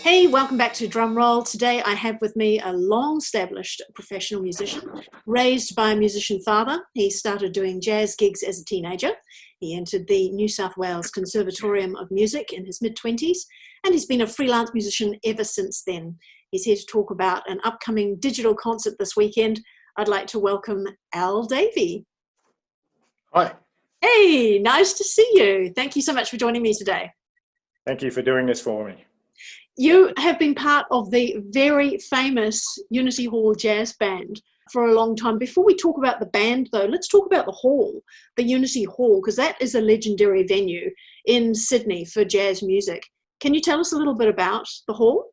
Hey, welcome back to Drum Roll. Today I have with me a long-established professional musician, raised by a musician father. He started doing jazz gigs as a teenager. He entered the New South Wales Conservatorium of Music in his mid-20s, and he's been a freelance musician ever since then. He's here to talk about an upcoming digital concert this weekend. I'd like to welcome Davey. Hi. Hey, nice to see you. Thank you so much for joining me today. Thank you for doing this for me. You have been part of the very famous Unity Hall Jazz Band for a long time. Before we talk about the band, though, let's talk about the hall, the Unity Hall, because that is a legendary venue in Sydney for jazz music. Can you tell us a little bit about the hall?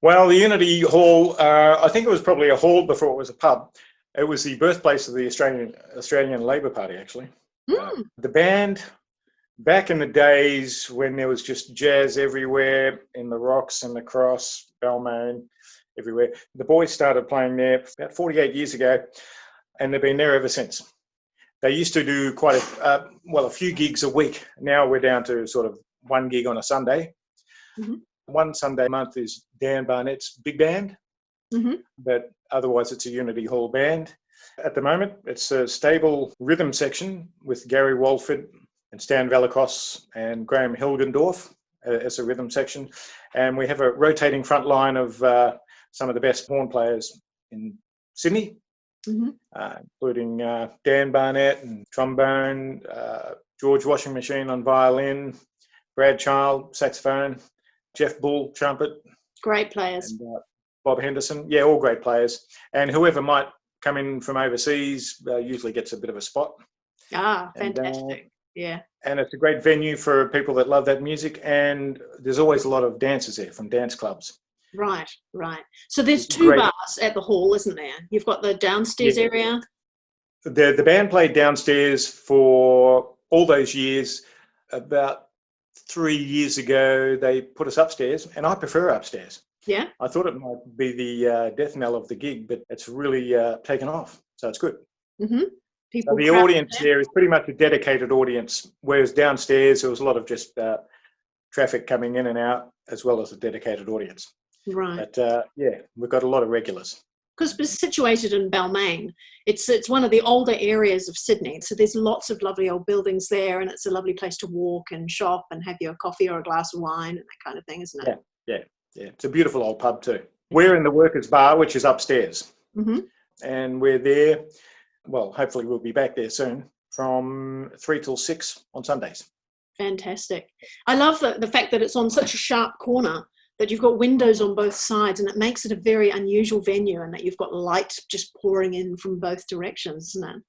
Well, the Unity Hall, I think it was probably a hall before it was a pub. It was the birthplace of the Australian Labor Party, actually. The band, back in the days when there was just jazz everywhere, in the Rocks and the Cross, Balmain, everywhere, the boys started playing there about 48 years ago, and they've been there ever since. They used to do quite a few gigs a week. Now we're down to sort of one gig on a Sunday. Mm-hmm. One Sunday a month is Dan Barnett's big band, but otherwise it's a Unity Hall band. At the moment, it's a stable rhythm section with Gary Walford and Stan Velikos and Graham Hilgendorf as a rhythm section. And we have a rotating front line of some of the best horn players in Sydney, including Dan Barnett and trombone, George Washing Machine on violin, Brad Child, saxophone, Jeff Bull, trumpet. Great players. And Bob Henderson. Yeah, all great players. And whoever might come in from overseas usually gets a bit of a spot. Ah, fantastic. Yeah. And it's a great venue for people that love that music. And there's always a lot of dancers there from dance clubs. Right. So there's two bars at the hall, isn't there? You've got the downstairs area. The band played downstairs for all those years. About 3 years ago, they put us upstairs, and I prefer upstairs. Yeah. I thought it might be the death knell of the gig, but it's really taken off, so it's good. Mm-hmm. So the audience there is pretty much a dedicated audience, whereas downstairs there was a lot of just traffic coming in and out, as well as a dedicated audience. Right. But we've got a lot of regulars. Because it's situated in Balmain, it's one of the older areas of Sydney, so there's lots of lovely old buildings there, and it's a lovely place to walk and shop and have your coffee or a glass of wine and that kind of thing, isn't it? Yeah. It's a beautiful old pub too. We're in the Workers' Bar, which is upstairs, and we're there. Well, hopefully we'll be back there soon from 3 till 6 on Sundays. Fantastic. I love the fact that it's on such a sharp corner, that you've got windows on both sides, and it makes it a very unusual venue, and that you've got light just pouring in from both directions, isn't it?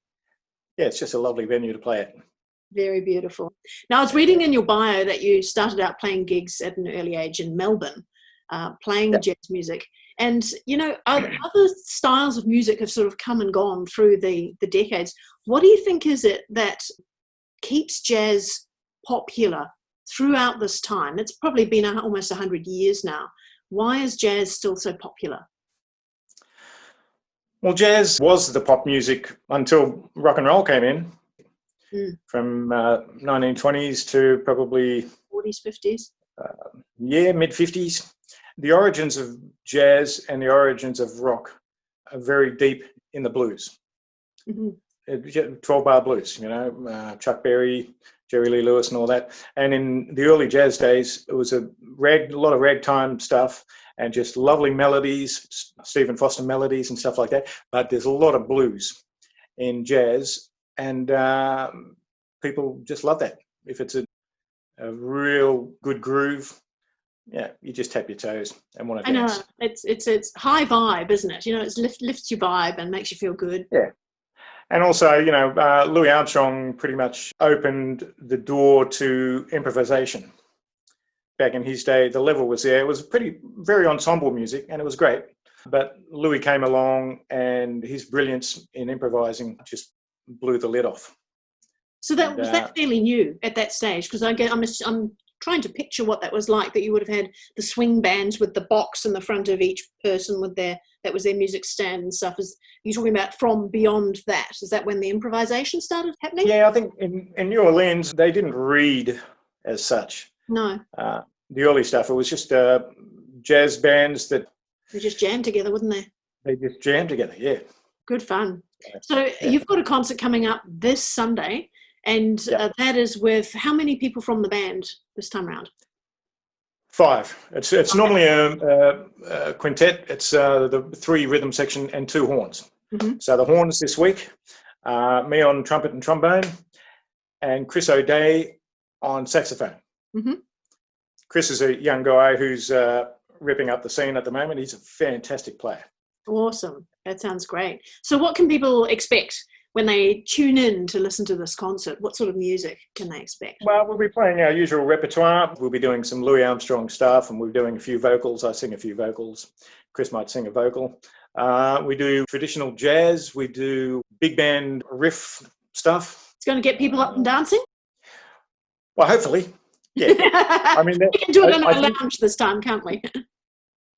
Yeah, it's just a lovely venue to play at. Very beautiful. Now, I was reading in your bio that you started out playing gigs at an early age in Melbourne, playing jazz music. And, other styles of music have sort of come and gone through the decades. What do you think is it that keeps jazz popular throughout this time? It's probably been almost 100 years now. Why is jazz still so popular? Well, jazz was the pop music until rock and roll came in, from 1920s to probably 40s, 50s. Mid-50s. The origins of jazz and the origins of rock are very deep in the blues. 12-bar blues, Chuck Berry, Jerry Lee Lewis and all that. And in the early jazz days, it was a lot of ragtime stuff and just lovely melodies, Stephen Foster melodies and stuff like that. But there's a lot of blues in jazz, and people just love that. If it's a real good groove, you just tap your toes and want to dance. I know, it's high vibe, isn't it? It lifts your vibe and makes you feel good. Yeah. And also, Louis Armstrong pretty much opened the door to improvisation. Back in his day, the level was there. It was very ensemble music, and it was great. But Louis came along, and his brilliance in improvising just blew the lid off. So was that fairly new at that stage? Because I'm trying to picture what that was like, that you would have had the swing bands with the box in the front of each person that was their music stand and stuff. Is you talking about from beyond that? Is that when the improvisation started happening? Yeah, I think in New Orleans, they didn't read as such. No. the early stuff. It was just jazz bands that They just jammed together, wouldn't they? they just jammed together. Yeah. Good fun. So you've got a concert coming up this Sunday, and that is with how many people from the band this time around? 5. It's normally a quintet. It's the 3 rhythm section and 2 horns. Mm-hmm. So the horns this week, me on trumpet and trombone, and Chris O'Day on saxophone. Mm-hmm. Chris is a young guy who's ripping up the scene at the moment. He's a fantastic player. Awesome. That sounds great. So what can people expect when they tune in to listen to this concert? What sort of music can they expect? Well, we'll be playing our usual repertoire. We'll be doing some Louis Armstrong stuff, and we're doing a few vocals. I sing a few vocals. Chris might sing a vocal. We do traditional jazz. We do big band riff stuff. It's going to get people up and dancing? Well, hopefully. Yeah. I mean, we can do it in our lounge this time, can't we?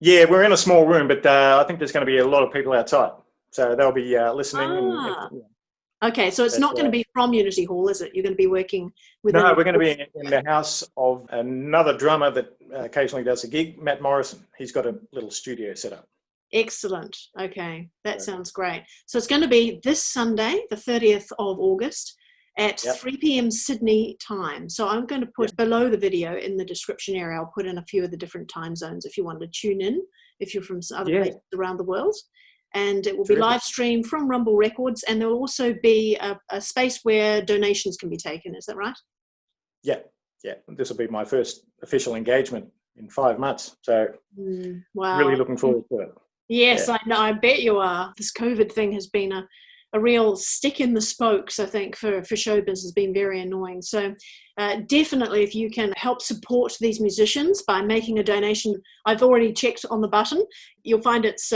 Yeah, we're in a small room, but I think there's going to be a lot of people outside. So they'll be listening. Okay, so it's not going to be from Unity Hall, is it? You're going to be working with... No, we're going to be in the house of another drummer that occasionally does a gig, Matt Morrison. He's got a little studio set up. Excellent. Okay, that sounds great. So it's going to be this Sunday, the 30th of August, at 3 p.m. Sydney time. So I'm going to put below the video in the description area, I'll put in a few of the different time zones if you want to tune in, if you're from other places around the world. And it will be live streamed from Rumble Records, and there will also be a space where donations can be taken. Is that right? Yeah. This will be my first official engagement in 5 months. So really looking forward to it. Yes, I know. I bet you are. This COVID thing has been a real stick in the spokes, I think, for show business. Has been very annoying. So definitely, if you can help support these musicians by making a donation, I've already checked on the button. You'll find it's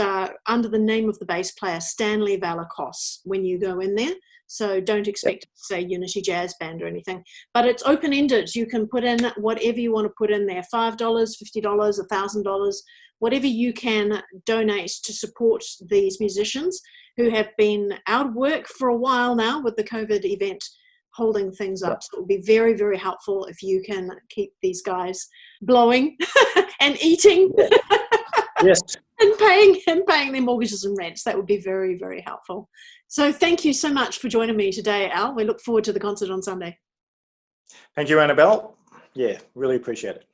under the name of the bass player, Stanley Valakos, when you go in there. So don't expect it to say Unity Jazz Band or anything. But it's open-ended. You can put in whatever you want to put in there, $5, $50, $1,000, whatever you can donate to support these musicians who have been out of work for a while now with the COVID event holding things up. So it would be very, very helpful if you can keep these guys blowing and eating and paying their mortgages and rents. That would be very, very helpful. So thank you so much for joining me today, Al. We look forward to the concert on Sunday. Thank you, Annabelle. Yeah, really appreciate it.